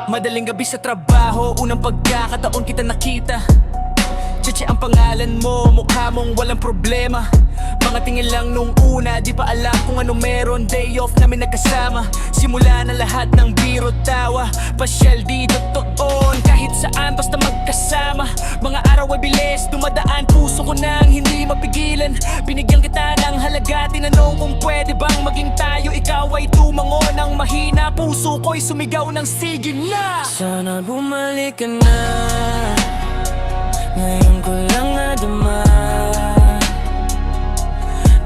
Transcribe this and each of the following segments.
Madaling gabi sa trabaho, unang pagkakataon kita nakita. Cheche ang pangalan mo, mukha mong walang problema. Mga tingin lang nung una, di pa alam kung ano meron. Day off namin nagkasama, simula na lahat ng biro tawa. Pasyal dito toon, kahit saan basta magkasama. Mga araw ay bilis, dumadaan puso ko nang hindi mapigilan. Binigyan kita ng halaga, tinanong kung pwede bang maging tayo. Ikaw ay tumango ng mahina, puso ko'y sumigaw ng sige na. Sana bumalik ka na, ngayon ko lang nadama.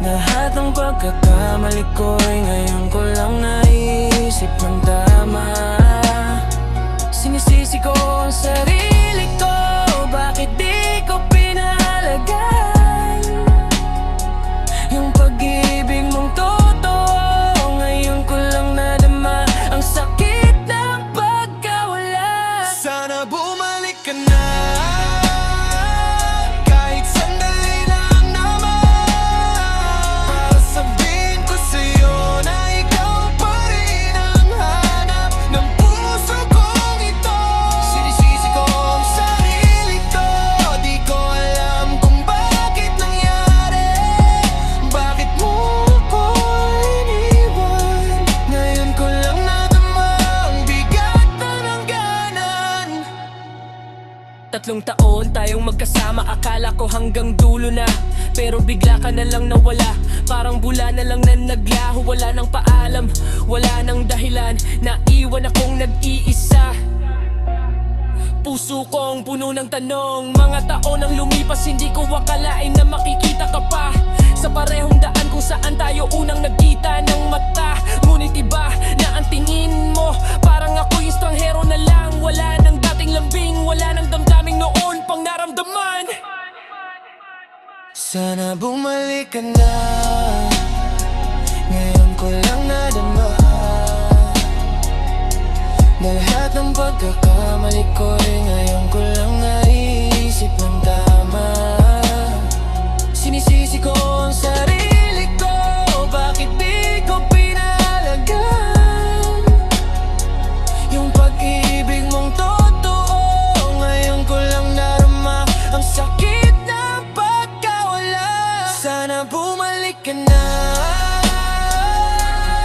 Lahat ng pagkakamali ko'y ngayon ko lang naisip ng tama. Sinisisi ko ang sarili ko, bakit di ko pinahalagahan yung pag-ibig mong totoo. Ngayon ko lang nadama ang sakit ng pagkawala. Sana bumalik ka na, kahit sandali lang naman, para sabihin ko sa'yo na ikaw pa rin ang hanap ng puso kong ito. Sinisisi ko ang sarili ko, di ko alam kung bakit nangyari. Bakit mo ako iniwan? Ngayon ko lang nadama ang bigat na nangganan. 3 taon tayong magkasama, akala ko hanggang dulo na. Pero bigla ka na lang nawala, parang bula na lang na naglaho. Wala nang paalam, wala nang dahilan, naiwan akong nag-iisa. Puso kong puno ng tanong, mga taon ang lumipas, hindi ko akalain na makikita ka pa sa parehong daan kung saan tayo unang nagkita ng mata. Ngunit iba na ang tingin mo, parang ako'y estranghero na lang. Wala nang dating lambing, wala nang damdaming noon pang naramdaman. Sana bumalik ka na, ngayon ko lang nadama. Lahat ng pagkakamali ko'y ngayon ko lang naisip ng tama. Sinisisi ko ang sarili ko, bakit di ko pinahalagahan yung pag-ibig mong totoo. Ngayon ko lang narama ang sakit ng pagkawala. Sana bumalik ka na,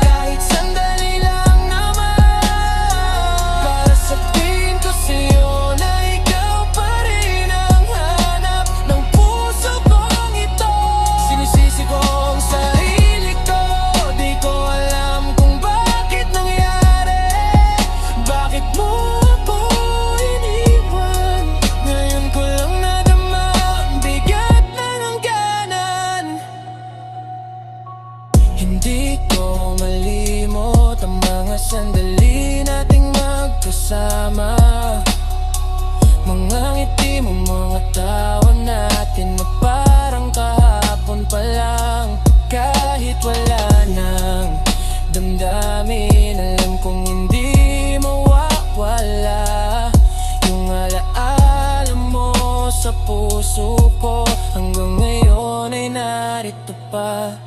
kahit sandali lang naman, para sabihin ko sa'yo na ikaw pa rin ang hanap ng puso kong ito. Sinisisi ko ang sarili ko, di ko alam kung bakit nangyari. Bakit mo ako iniwan? Ngayon ko lang nadama ang bigat na nangganan. Hindi ko malimot ang mga sandali nating magkasama. Mga ngiti mo, mga tawa natin na parang kahapon pa lang. Kahit wala nang damdamin, alam kong hindi mawawala yung alaala mo sa puso ko. Hanggang ngayon ay narito pa.